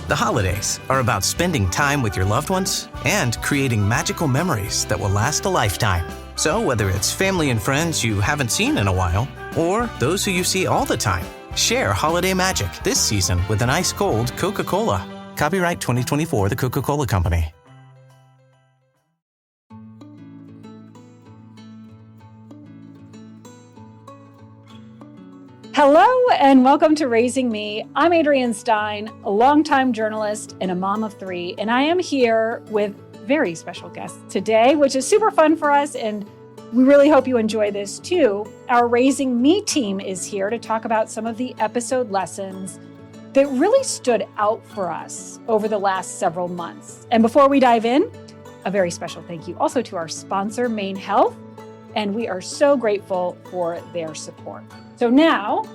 The holidays are about spending time with your loved ones and creating magical memories that will last a lifetime. So whether it's family and friends you haven't seen in a while, or those who you see all the time, share holiday magic this season with an ice-cold Coca-Cola. Copyright 2024, The Coca-Cola Company. Hello and welcome to Raising Me. I'm Adrienne Stein, a longtime journalist and a mom of three, and I am here with very special guests today, which is super fun for us, and we really hope you enjoy this too. Our Raising Me team is here to talk about some of the episode lessons that really stood out for us over the last several months. And before we dive in, a very special thank you also to our sponsor, Maine Health, and we are so grateful for their support. So now,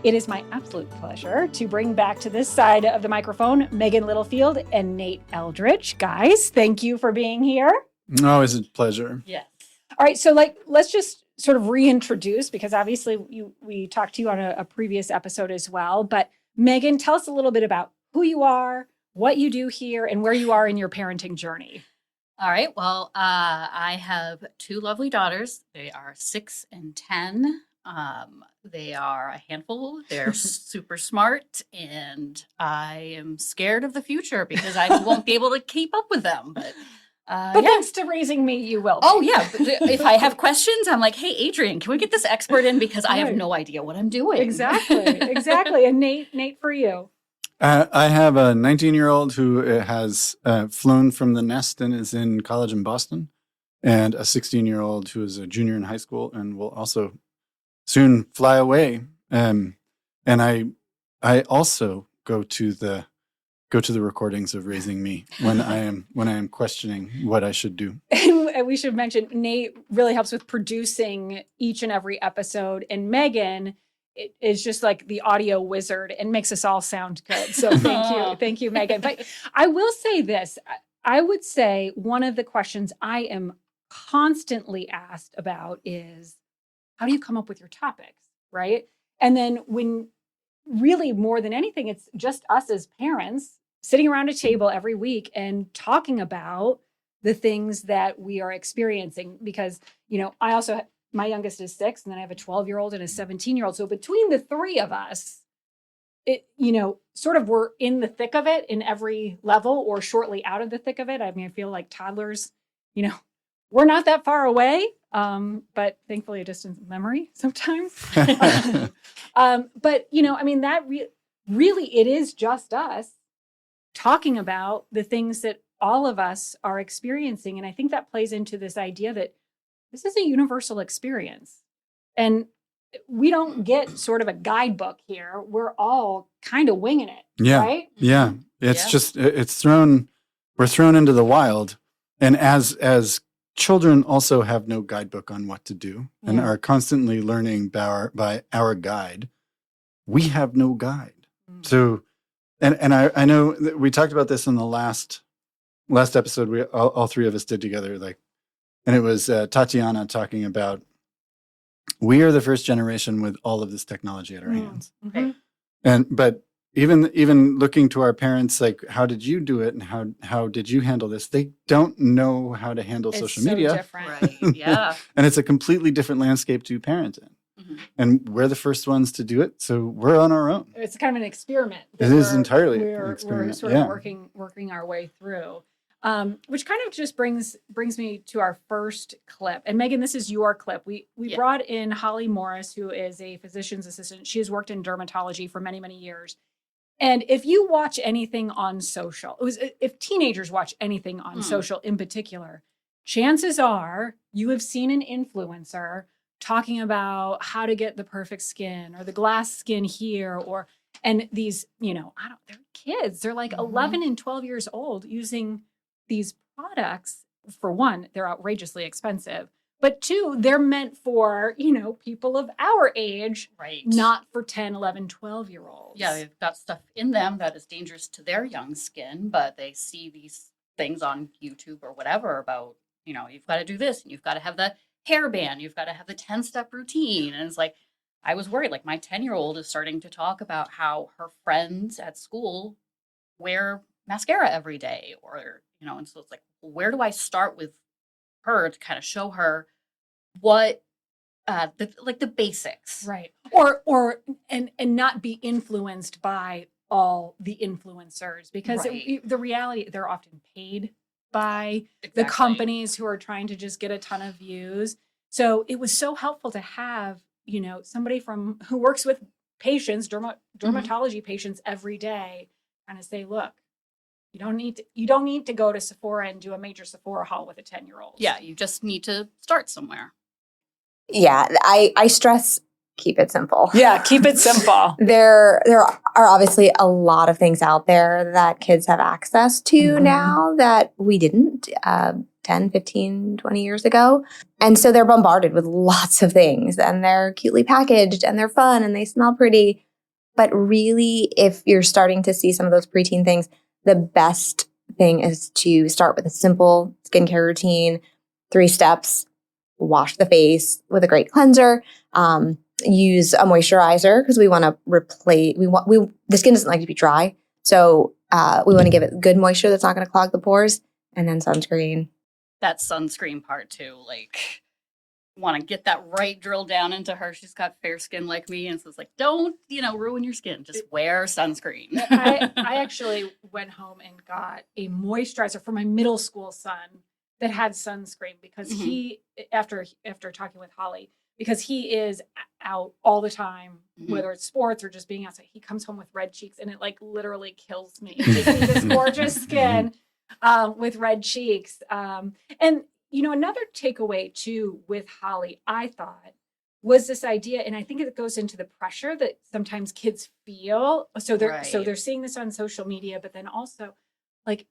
it is my absolute pleasure to bring back to this side of the microphone Megan Littlefield and Nate Eldridge. Guys, thank you for being here. Always a pleasure. Yes. All right, so let's just sort of reintroduce, because obviously we talked to you on a previous episode as well. But Megan, tell us a little bit about who you are, what you do here, and where you are in your parenting journey. All right. Well, I have two lovely daughters. They are 6 and 10. They are a handful. They're super smart, and I am scared of the future because I won't be able to keep up with them. But thanks to Raising Me, you will. Oh, yeah. But if I have questions, I'm like, hey, Adrienne, can we get this expert in? Because I have no idea what I'm doing. Exactly. And Nate, for you. I have a 19-year-old who has flown from the nest and is in college in Boston, and a 16-year-old who is a junior in high school and will also soon fly away. And I also go to the recordings of Raising Me when I am questioning what I should do. And we should mention Nate really helps with producing each and every episode, and Megan is just like the audio wizard and makes us all sound good. So thank you, Megan. But I will say this: I would say one of the questions I am constantly asked about is, how do you come up with your topics, right? And then when really more than anything, it's just us as parents sitting around a table every week and talking about the things that we are experiencing. Because, I also, my youngest is 6, and then I have a 12-year-old and a 17-year-old. So between the three of us, sort of we're in the thick of it in every level or shortly out of the thick of it. I mean, I feel like toddlers, we're not that far away. But thankfully a distant memory sometimes. But, that really, it is just us talking about the things that all of us are experiencing. And I think that plays into this idea that this is a universal experience. And we don't get sort of a guidebook here. We're all kind of winging it, right? Yeah. It's just, we're thrown into the wild. And as children also have no guidebook on what to do and are constantly learning by our guide. We have no guide. So, and I know that we talked about this in the last episode. We all three of us did together, and it was Tatiana talking about, we are the first generation with all of this technology at our hands. Mm-hmm. But even looking to our parents, like, how did you do it and how did you handle this? They don't know how to handle social media. It's so different. Right. Yeah. And it's a completely different landscape to parent in. Mm-hmm. And we're the first ones to do it, so we're on our own. It's kind of an experiment. It is entirely an experiment. We're sort of working our way through. Which kind of just brings me to our first clip. And Megan, this is your clip. We brought in Holly Morris, who is a physician's assistant. She has worked in dermatology for many, many years. And if you watch anything on social, if teenagers watch anything on social in particular, chances are you have seen an influencer talking about how to get the perfect skin or the glass skin here, and these, they're kids. They're like 11 and 12 years old using these products. For one, they're outrageously expensive. But two, they're meant for, people of our age, right? Not for 10, 11, 12-year-olds. Yeah, they've got stuff in them that is dangerous to their young skin, but they see these things on YouTube or whatever about, you've got to do this, and you've got to have the hairband, you've got to have the 10-step routine. And it's like, I was worried, like my 10-year-old is starting to talk about how her friends at school wear mascara every day, or, and so it's like, where do I start with her to kind of show her what, the basics. Right. Or not be influenced by all the influencers, because Right. the reality, they're often paid by the Exactly. companies who are trying to just get a ton of views. So it was so helpful to have, somebody who works with patients, dermatology patients every day, kind of say, look, you don't need to go to Sephora and do a major Sephora haul with a 10-year-old. Yeah, you just need to start somewhere. Yeah, I stress keep it simple. Yeah, keep it simple. There are obviously a lot of things out there that kids have access to now that we didn't 10, 15, 20 years ago. And so they're bombarded with lots of things, and they're cutely packaged and they're fun and they smell pretty. But really, if you're starting to see some of those preteen things, the best thing is to start with a simple skincare routine, 3 steps. Wash the face with a great cleanser. Use a moisturizer because we want to replace. The skin doesn't like to be dry, so we want to give it good moisture that's not going to clog the pores, and then sunscreen. That sunscreen part too, like, want to get that right drilled down into her. She's got fair skin like me, and so it's like, don't ruin your skin. Just wear sunscreen. I actually went home and got a moisturizer for my middle school son that had sunscreen, because he, after talking with Holly, because he is out all the time, whether it's sports or just being outside, he comes home with red cheeks, and it like literally kills me to see this gorgeous skin with red cheeks. And another takeaway too with Holly, I thought, was this idea, and I think it goes into the pressure that sometimes kids feel. So they're seeing this on social media, but then also, like,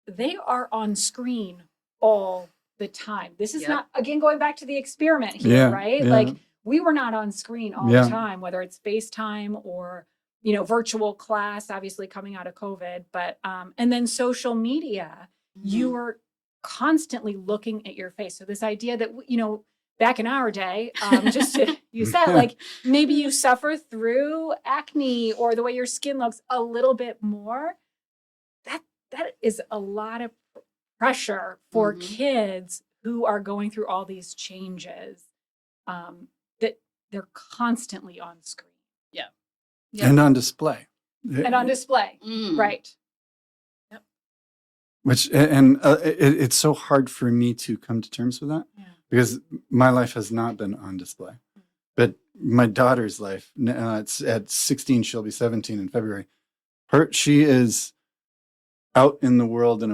they are on screen all the time. This is not, again, going back to the experiment here, right? Yeah. Like, we were not on screen all the time, whether it's FaceTime or, virtual class, obviously coming out of COVID, but, and then social media, you were constantly looking at your face. So this idea that, back in our day, just to use that, like, maybe you suffer through acne or the way your skin looks a little bit more. That is a lot of pressure for kids who are going through all these changes, that they're constantly on screen. Yeah. And on display. And on display. Right. Yep. Which, and it's so hard for me to come to terms with that, because my life has not been on display. But my daughter's life, it's at 16, she'll be 17 in February. She is out in the world in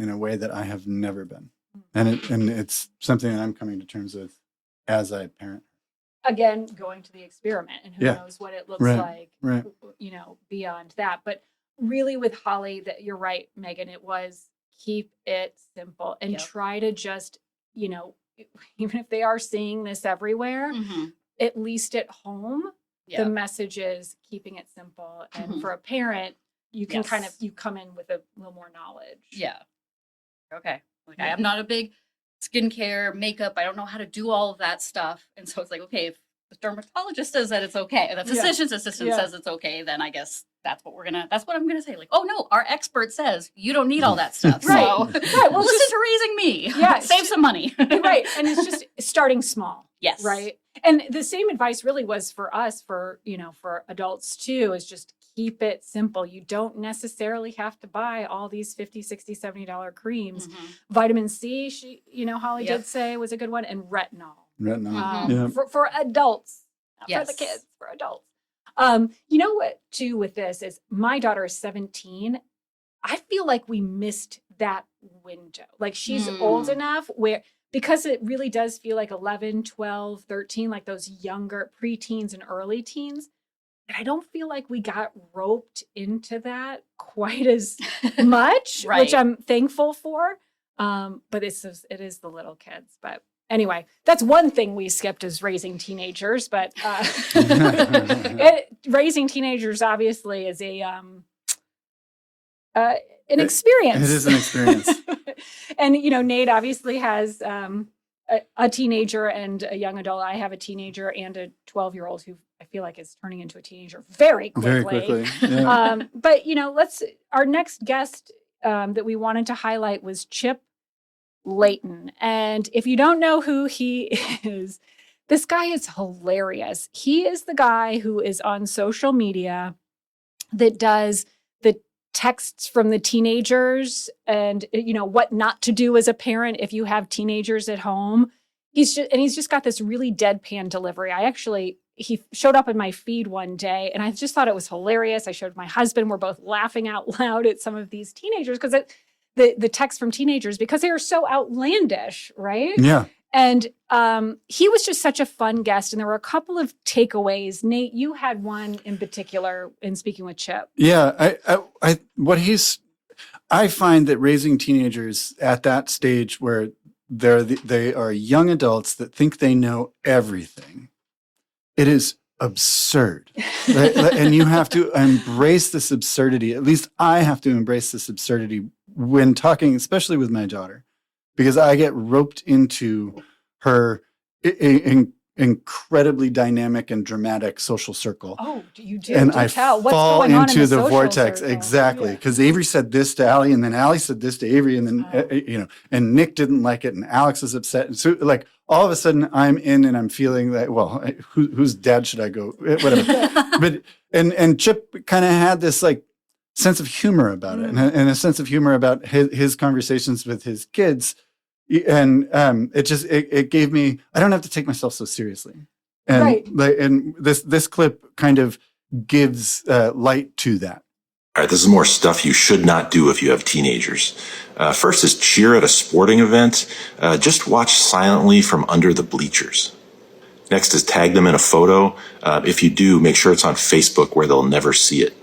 a way that I have never been, and it's something that I'm coming to terms with as I parent. Again, going to the experiment, and who knows what it looks like, beyond that. But really, with Holly, that you're right, Megan. It was keep it simple and try to just, even if they are seeing this everywhere, at least at home, the message is keeping it simple. And for a parent, you can you come in with a little more knowledge. Yeah. Okay. Like, I am not a big skincare, makeup. I don't know how to do all of that stuff. And so it's like, okay, if the dermatologist says that it's okay, the physician's assistant says it's okay, then I guess that's what I'm going to say. Like, oh no, our expert says you don't need all that stuff. Right. So Right. Well, listen to Raising Me. Yeah. Save some money. Right. And it's just starting small. Yes. Right. And the same advice really was for us, for adults too, is just keep it simple. You don't necessarily have to buy all these $50, $60, $70 creams. Vitamin C, Holly did say was a good one, and retinol. For adults, not for the kids, for adults. What too with this is, my daughter is 17. I feel like we missed that window. Like, she's old enough because it really does feel like 11, 12, 13, like those younger preteens and early teens. And I don't feel like we got roped into that quite as much, which I'm thankful for. But it is the little kids. But anyway, that's one thing we skipped, is raising teenagers. But raising teenagers obviously is an experience. It is an experience. And, Nate obviously has a teenager and a young adult. I have a teenager and a 12-year-old who I feel like is turning into a teenager very quickly. Very quickly. Yeah. But our next guest that we wanted to highlight was Chip Layton. And if you don't know who he is, this guy is hilarious. He is the guy who is on social media that does the texts from the teenagers and, what not to do as a parent if you have teenagers at home. He's just got this really deadpan delivery. He showed up in my feed one day and I just thought it was hilarious. I showed my husband, we're both laughing out loud at some of these teenagers because the texts from teenagers, because they are so outlandish, right? Yeah. And he was just such a fun guest. And there were a couple of takeaways. Nate, you had one in particular in speaking with Chip. Yeah. I find that raising teenagers at that stage where they are young adults that think they know everything, it is absurd. Right? And you have to embrace this absurdity. At least I have to embrace this absurdity when talking, especially with my daughter, because I get roped into her incredibly dynamic and dramatic social circle. Oh, you do? And do I tell. What's fall going on in into the social vortex. circle? Exactly. Yeah. Because Avery said this to Allie, and then Allie said this to Avery, and then, and Nick didn't like it, and Alex is upset. And so, like, all of a sudden I'm in and I'm feeling that, well, whose dad should I go? Whatever. But, and Chip kind of had this, like, sense of humor about it, and a sense of humor about his conversations with his kids. And it gave me, I don't have to take myself so seriously. And right. And this clip kind of gives light to that. All right, this is more stuff you should not do if you have teenagers. First is cheer at a sporting event. Just watch silently from under the bleachers. Next is tag them in a photo. If you do, make sure it's on Facebook where they'll never see it.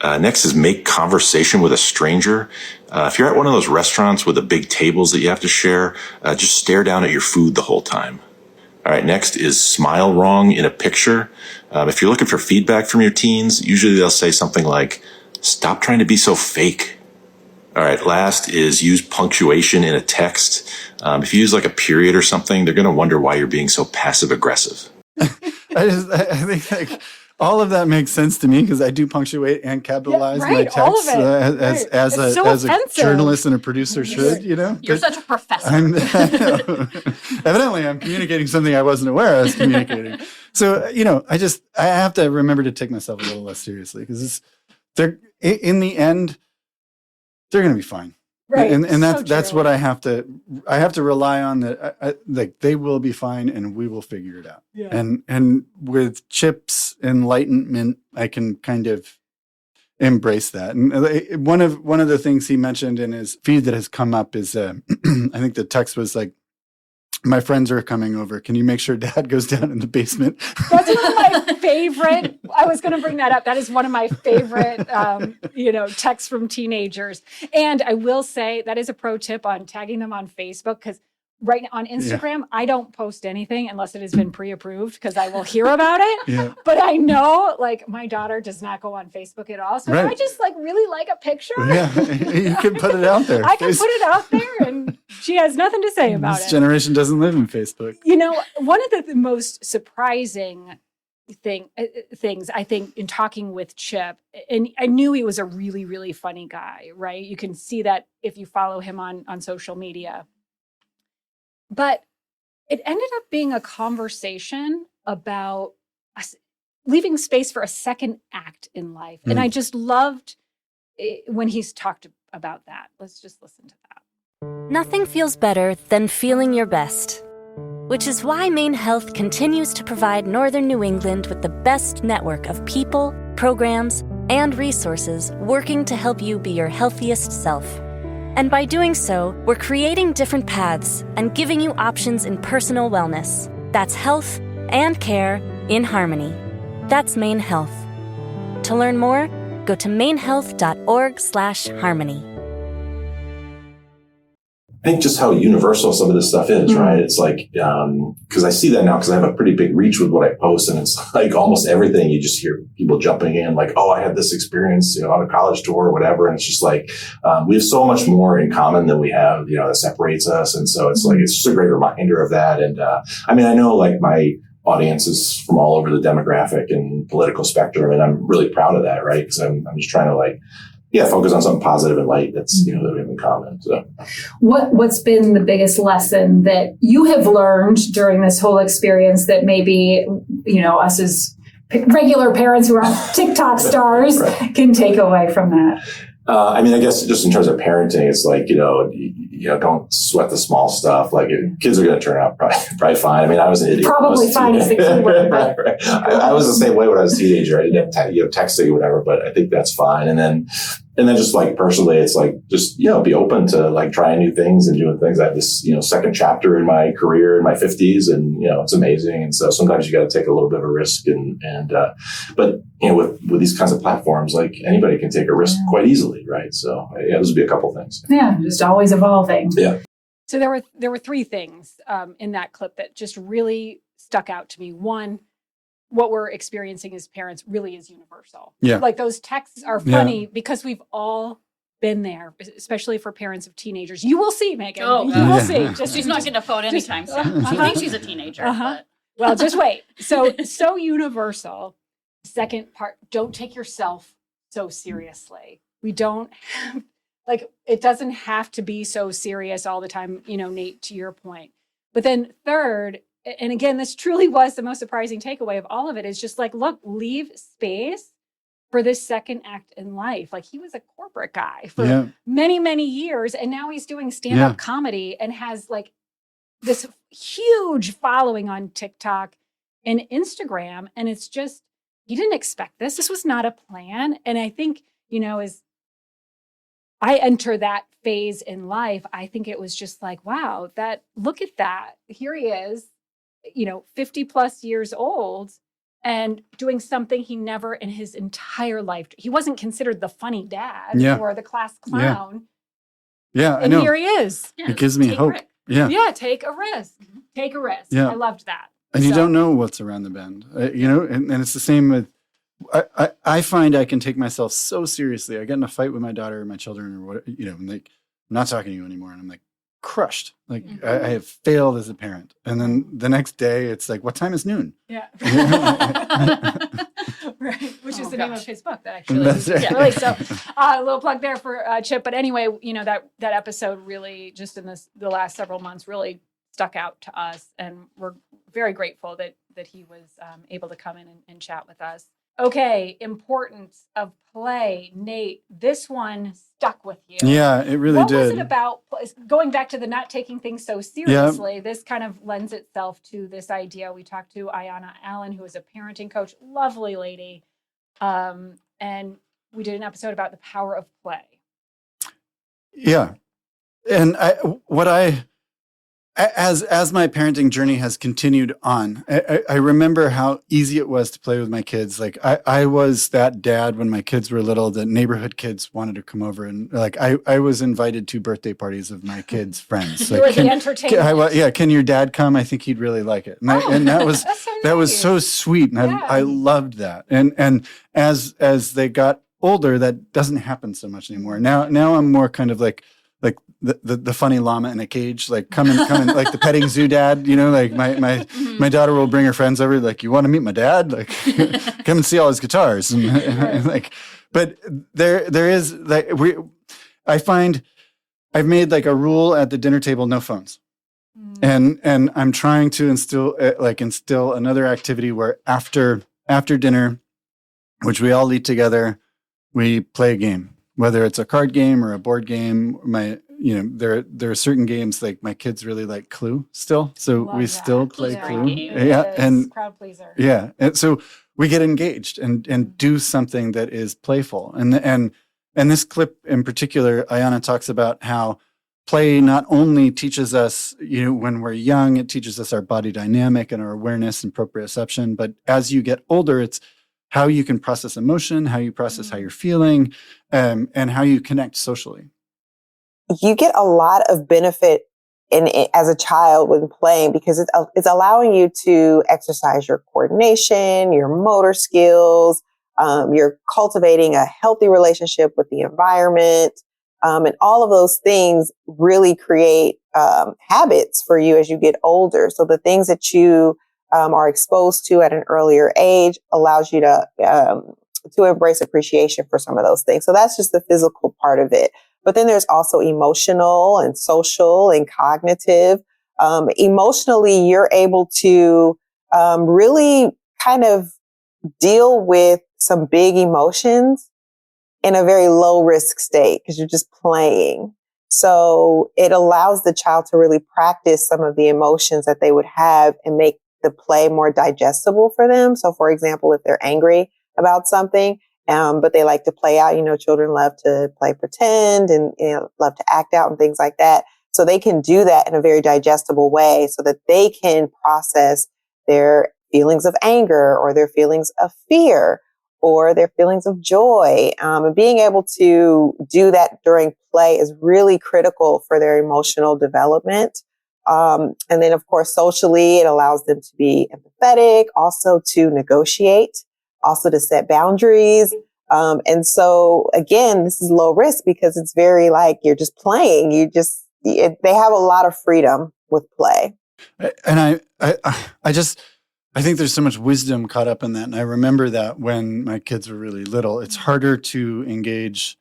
Next is make conversation with a stranger. If you're at one of those restaurants with the big tables that you have to share, just stare down at your food the whole time. All right, next is smile wrong in a picture. If you're looking for feedback from your teens, usually they'll say something like, stop trying to be so fake. All right, last is use punctuation in a text. If you use like a period or something, they're going to wonder why you're being so passive aggressive. I think like all of that makes sense to me because I do punctuate and capitalize my texts as a journalist and a producer should, You're But such a professor. Evidently, I'm communicating something I wasn't aware I was communicating. So, I have to remember to take myself a little less seriously because they're in the end, they're going to be fine. Right. And that's what I have to rely on that like they will be fine and we will figure it out. Yeah. And with Chip's enlightenment, I can kind of embrace that. And one of the things he mentioned in his feed that has come up is I think the text was like, my friends are coming over. Can you make sure Dad goes down in the basement? That's one of my favorite. I was going to bring that up. That is one of my favorite, texts from teenagers. And I will say that is a pro tip on tagging them on Facebook because right now on Instagram, I don't post anything unless it has been pre-approved because I will hear about it. Yeah. But I know like my daughter does not go on Facebook at all. So if I just like really like a picture. Yeah, you can put it out there. I can put it out there and she has nothing to say about This generation doesn't live in Facebook. One of the most surprising things I think in talking with Chip, and I knew he was a really, really funny guy, right? You can see that if you follow him on social media. But it ended up being a conversation about leaving space for a second act in life. And I just loved when he's talked about that. Let's just listen to that. Nothing feels better than feeling your best, which is why Maine Health continues to provide Northern New England with the best network of people, programs, and resources working to help you be your healthiest self. And by doing so, we're creating different paths and giving you options in personal wellness. That's health and care in harmony. That's Maine Health. To learn more, go to mainehealth.org/harmony. I think just how universal some of this stuff is, right? It's like, because I see that now because I have a pretty big reach with what I post, and it's like almost everything you just hear people jumping in, like, oh, I had this experience, on a college tour or whatever. And it's just like, we have so much more in common than we have, that separates us. And so it's like, it's just a great reminder of that. And, I know like my audiences from all over the demographic and political spectrum. And I'm really proud of that, right? Because I'm just trying to like, focus on something positive and light that's, that we have in common. So what's been the biggest lesson that you have learned during this whole experience that maybe, us as regular parents who are TikTok stars can take away from that? I guess just in terms of parenting, it's like, don't sweat the small stuff. Like kids are going to turn out probably fine. I was an idiot. Probably fine is the key word. But right. I was the same way when I was a teenager. I didn't have texting or whatever, but I think that's fine. And then just like personally, it's like, just, be open to like trying new things and doing things. I have this, second chapter in my career in my 50s and, it's amazing. And so sometimes you got to take a little bit of a risk but with these kinds of platforms, like anybody can take a risk quite easily. Right. So those would be a couple things. Yeah. Just always evolving. Yeah. So there were three things in that clip that just really stuck out to me. One, what we're experiencing as parents really is universal. Yeah. Like those texts are funny because we've all been there, especially for parents of teenagers. You will see, Megan. You will see. She's not getting a phone anytime soon. She thinks she's a teenager. But. Well, just wait. So universal. Second part, don't take yourself so seriously. We don't have, it doesn't have to be so serious all the time, Nate, to your point. But then third, and again, this truly was the most surprising takeaway of all of it, is just like, look, leave space for this second act in life. Like he was a corporate guy for many, many years. And now he's doing stand-up comedy and has like this huge following on TikTok and Instagram. And it's just, he didn't expect this. This was not a plan. And I think, as I enter that phase in life, I think it was just like, wow, look at that. Here he is, 50 plus years old and doing something he never in his entire life, he wasn't considered the funny dad or the class clown. Yeah, and I know. Here he is. Yeah, it gives me hope. Yeah, take a risk. Take a risk. Yeah. I loved that. And you don't know what's around the bend, and it's the same with, I find I can take myself so seriously. I get in a fight with my daughter or my children or what, I'm like, I'm not talking to you anymore. And I'm like crushed. Like I have failed as a parent. And then the next day it's like, what time is noon? Yeah. Right. Which is the name of his book that actually That's right. released. So a little plug there for Chip. But anyway, that episode really just in the last several months really stuck out to us. And we're very grateful that he was able to come in and chat with us. Okay, importance of play. Nate, this one stuck with you. Yeah, it really did. What was it about, going back to the not taking things so seriously, this kind of lends itself to this idea. We talked to Ayanna Allen, who is a parenting coach, lovely lady, and we did an episode about the power of play. Yeah, and as my parenting journey has continued on, I remember how easy it was to play with my kids. Like I was that dad when my kids were little, that neighborhood kids wanted to come over, and like I was invited to birthday parties of my kids' friends. You were the entertainment. Can your dad come? I think he'd really like it. And that was that was so sweet, and I loved that. And as they got older, that doesn't happen so much anymore. Now I'm more kind of like the funny llama in a cage, like come in, like the petting zoo dad, like my daughter will bring her friends over, like, you want to meet my dad? Like, come and see all his guitars. And like, but there is like, I find I've made like a rule at the dinner table, no phones. And I'm trying to instill another activity where after dinner, which we all eat together, we play a game, whether it's a card game or a board game. There are certain games, like my kids really like Clue still, so we still play Clue. And crowd pleaser. Yeah, and so we get engaged and do something that is playful. And this clip in particular, Ayanna talks about how play not only teaches us, when we're young, it teaches us our body dynamic and our awareness and proprioception, but as you get older, it's how you can process emotion, how you process how you're feeling, and how you connect socially. You get a lot of benefit as a child when playing, because it's allowing you to exercise your coordination, your motor skills. You're cultivating a healthy relationship with the environment. And all of those things really create habits for you as you get older. So the things that you are exposed to at an earlier age allows you to embrace appreciation for some of those things. So that's just the physical part of it. But then there's also emotional and social and cognitive. Emotionally, you're able to really kind of deal with some big emotions in a very low risk state because you're just playing. So it allows the child to really practice some of the emotions that they would have and make the play more digestible for them. So for example, if they're angry about something, but they like to play out, children love to play pretend and love to act out and things like that. So they can do that in a very digestible way so that they can process their feelings of anger or their feelings of fear or their feelings of joy. And being able to do that during play is really critical for their emotional development. And then, of course, socially, it allows them to be empathetic, also to negotiate, also to set boundaries. And so, again, this is low risk because it's very like you're just playing. They have a lot of freedom with play. And I think there's so much wisdom caught up in that. And I remember that when my kids were really little, it's harder to engage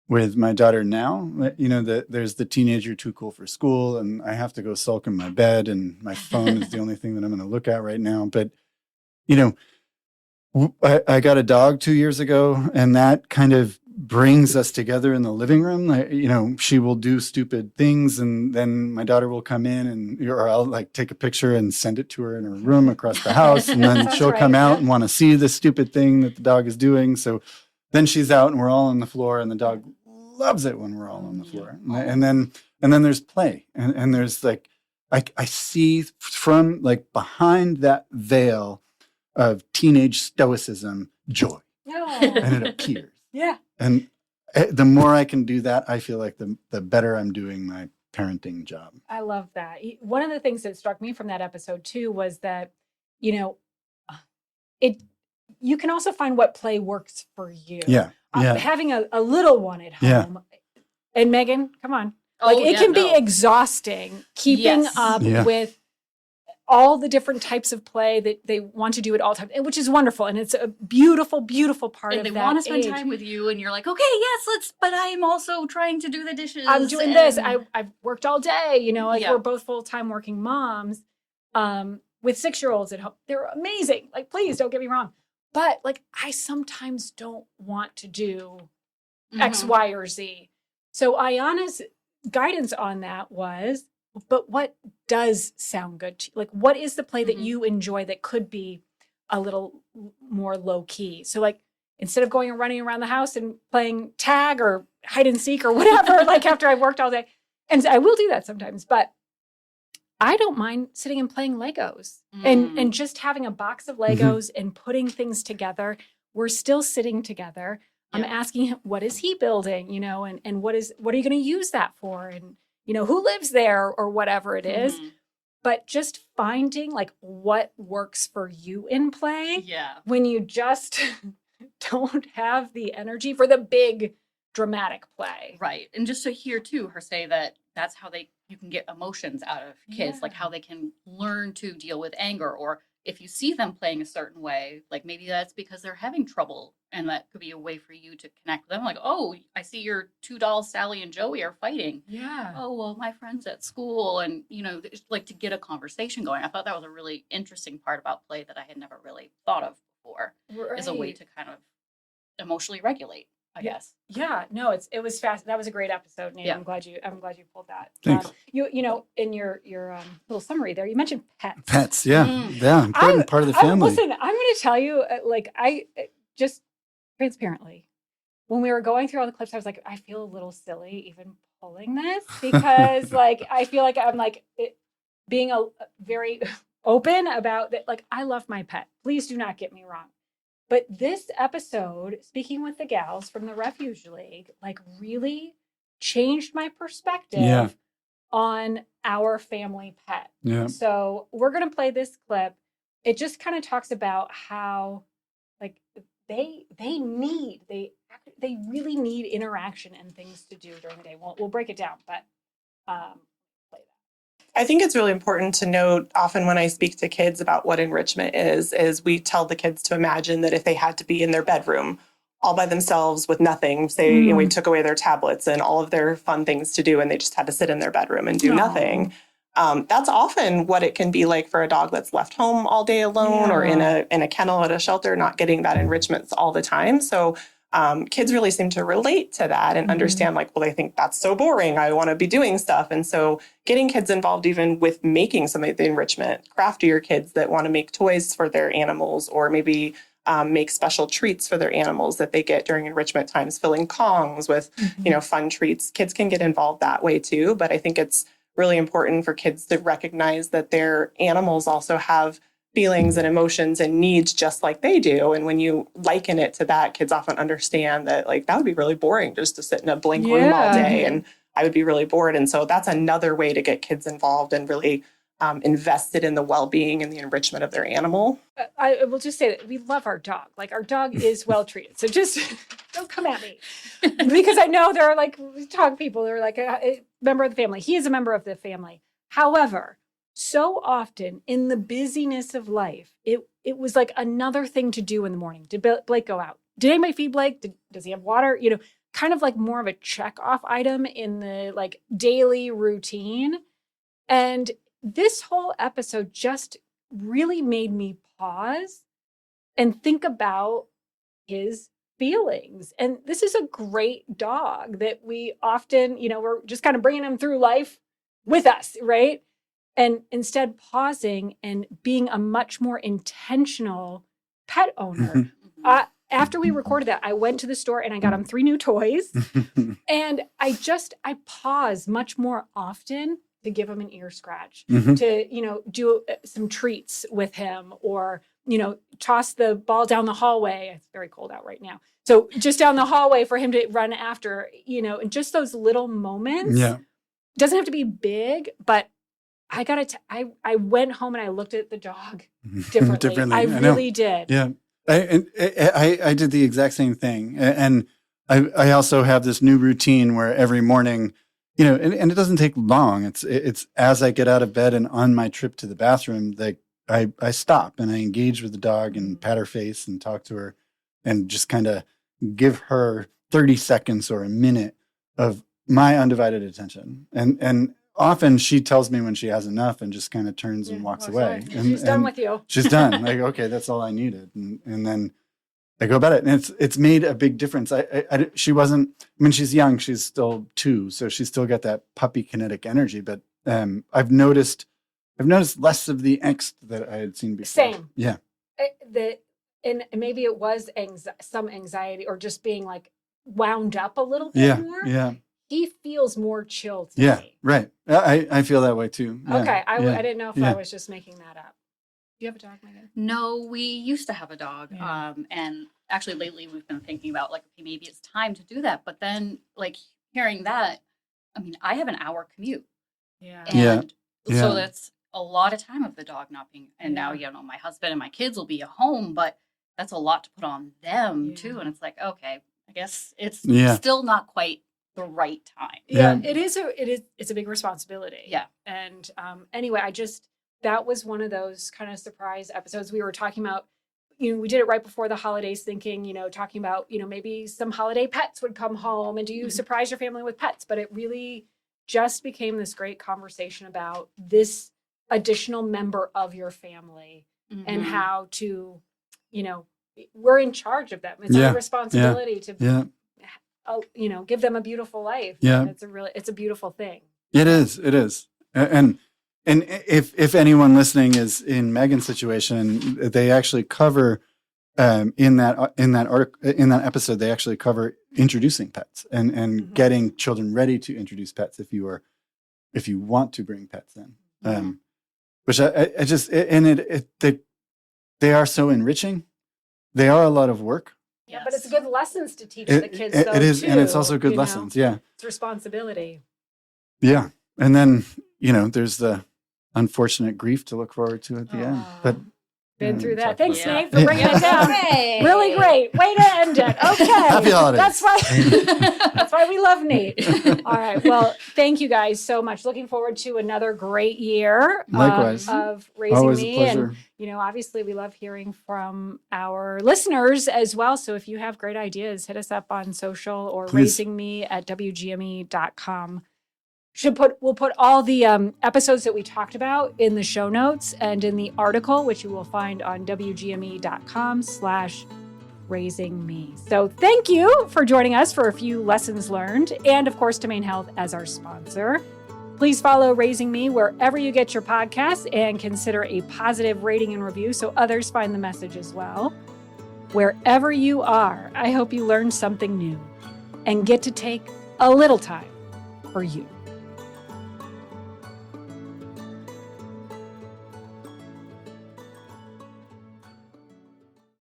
with my daughter now. There's the teenager too cool for school, and I have to go sulk in my bed, and my phone is the only thing that I'm going to look at right now. But, I got a dog 2 years ago, and that kind of brings us together in the living room. She will do stupid things, and then my daughter will come in or I'll like take a picture and send it to her in her room across the house. And then she'll come out and want to see the stupid thing that the dog is doing. So then she's out and we're all on the floor, and the dog loves it when we're all on the floor. And then there's play. And there's like, I see from like behind that veil of teenage stoicism, joy. And it appears. Yeah. And the more I can do that, I feel like the better I'm doing my parenting job. I love that. One of the things that struck me from that episode too was that, you can also find what play works for you. Yeah. Having a little one at home. Yeah. And Megan, come on. It can be exhausting keeping up with all the different types of play that they want to do at all times, which is wonderful. And it's a beautiful, beautiful part of that. And they want to spend time with you, and you're like, okay, yes, but I'm also trying to do the dishes. I'm doing this. I've worked all day, we're both full-time working moms with 6-year-olds at home. They're amazing. Like, please don't get me wrong. But like, I sometimes don't want to do X, Y, or Z. So Ayana's guidance on that was, but what does sound good to you? Like, what is the play that you enjoy that could be a little more low key? So like, instead of going and running around the house and playing tag or hide and seek or whatever, like after I've worked all day, and I will do that sometimes, but I don't mind sitting and playing Legos and just having a box of Legos and putting things together. We're still sitting together. I'm asking him, what is he building, and what are you going to use that for? And, who lives there or whatever it is. But just finding like what works for you in play when you just don't have the energy for the big dramatic play. Right. And just to hear too, her say that that's how you can get emotions out of kids, like how they can learn to deal with anger, or if you see them playing a certain way, like maybe that's because they're having trouble, and that could be a way for you to connect with them. Like, oh, I see your 2 dolls, Sally and Joey, are fighting. Yeah. Oh, well, my friends at school, and like to get a conversation going. I thought that was a really interesting part about play that I had never really thought of before, as a way to kind of emotionally regulate, I guess. Yeah, no, it was fast. That was a great episode, Nate. Yeah. I'm glad you pulled that. Thanks. In your little summary there, you mentioned pets. Pets, yeah, important part of the family. Listen, I'm going to tell you, I just transparently, when we were going through all the clips, I was like, I feel a little silly even pulling this because, like, I feel like I'm like being a very open about that. Like, I love my pet. Please do not get me wrong. But this episode, speaking with the gals from the Refuge League, like really changed my perspective on our family pet. Yeah. So we're going to play this clip. It just kind of talks about how like they really need interaction and things to do during the day. We'll break it down, but I think it's really important to note often when I speak to kids about what enrichment is we tell the kids to imagine that if they had to be in their bedroom all by themselves with nothing, say, you know, we took away their tablets and all of their fun things to do, and they just had to sit in their bedroom and do nothing. That's often what it can be like for a dog that's left home all day alone or in a kennel at a shelter, not getting that enrichment all the time. So kids really seem to relate to that and understand like, well, they think that's so boring. I want to be doing stuff. And so getting kids involved even with making some of the enrichment, craftier kids that want to make toys for their animals or maybe make special treats for their animals that they get during enrichment times, filling Kongs with, you know, fun treats. Kids can get involved that way too. But I think it's really important for kids to recognize that their animals also have feelings and emotions and needs just like they do. And when you liken it to that, kids often understand that like that would be really boring just to sit in a blank room all day and I would be really bored. And so that's another way to get kids involved and really invested in the well-being and the enrichment of their animal. I will just say that we love our dog. Like our dog is well treated. So just don't come at me because I know there are like dog people that are like a member of the family. He is a member of the family. However, so often in the busyness of life, it was like another thing to do in the morning. Did Blake go out? Did anybody feed Blake? Does he have water? You know, kind of like more of a check off item in the like daily routine. And this whole episode just really made me pause and think about his feelings. And this is a great dog that we often, you know, we're just kind of bringing him through life with us, right? And instead pausing and being a much more intentional pet owner. After we recorded that, I went to the store and I got him 3 new toys. And I pause much more often to give him an ear scratch, to, you know, do some treats with him or, you know, toss the ball down the hallway. It's very cold out right now. So just down the hallway for him to run after, you know, and just those little moments. Yeah. Doesn't have to be big, but I went home and I looked at the dog differently. I really did. Yeah. I did the exact same thing. And I also have this new routine where every morning, you know, and it doesn't take long. It's as I get out of bed and on my trip to the bathroom, that I stop and I engage with the dog and pat her face and talk to her and just kind of give her 30 seconds or a minute of my undivided attention. And often she tells me when she has enough and just kind of turns and walks away. And she's done with you. She's done. Like, okay, that's all I needed. And then I go about it. And it's made a big difference. She wasn't, I mean, she's young. She's still 2. So she's still got that puppy kinetic energy. But I've noticed less of the angst that I had seen before. Same. Yeah. And maybe it was some anxiety or just being like wound up a little bit more. Yeah. He feels more chill to me. Right. I feel that way too. Yeah, okay. I didn't know if I was just making that up. Do you have a dog, Megan? No, we used to have a dog. Yeah. And actually lately we've been thinking about like, okay, maybe it's time to do that. But then like hearing that, I mean, I have an hour commute. Yeah. And so that's a lot of time of the dog not being, and now, you know, my husband and my kids will be at home, but that's a lot to put on them too. And it's like, okay, I guess it's still not quite the right time. Yeah. It's a big responsibility. Yeah. And anyway, that was one of those kind of surprise episodes. We were talking about, you know, we did it right before the holidays thinking, you know, talking about, you know, maybe some holiday pets would come home and do you surprise your family with pets? But it really just became this great conversation about this additional member of your family and how to, you know, we're in charge of them. It's our responsibility to, you know, give them a beautiful life. Yeah. And it's a beautiful thing. It is. And if anyone listening is in Megan's situation, they actually cover in that episode, they actually cover introducing pets and getting children ready to introduce pets if you want to bring pets in. Which I just they are so enriching. They are a lot of work. Yeah, but it's good lessons to teach the kids. It is, too, and it's also good lessons. Know? Yeah, it's responsibility. Yeah, and then, you know, there's the unfortunate grief to look forward to at the end. But Been through that. talk Thanks, about Nate, for bringing it down. Hooray. Really great. Way to end it. Okay. Happy holidays. That's why we love Nate. All right. Well, thank you guys so much. Looking forward to another great year Likewise. of Raising Always a Me. pleasure. And, obviously we love hearing from our listeners as well. So if you have great ideas, hit us up on social or Please. raisingme@wgme.com. We'll put all the episodes that we talked about in the show notes and in the article, which you will find on wgme.com/raisingme. So thank you for joining us for a few lessons learned, and of course, Domain Health as our sponsor. Please follow Raising Me wherever you get your podcasts and consider a positive rating and review so others find the message as well. Wherever you are, I hope you learned something new and get to take a little time for you.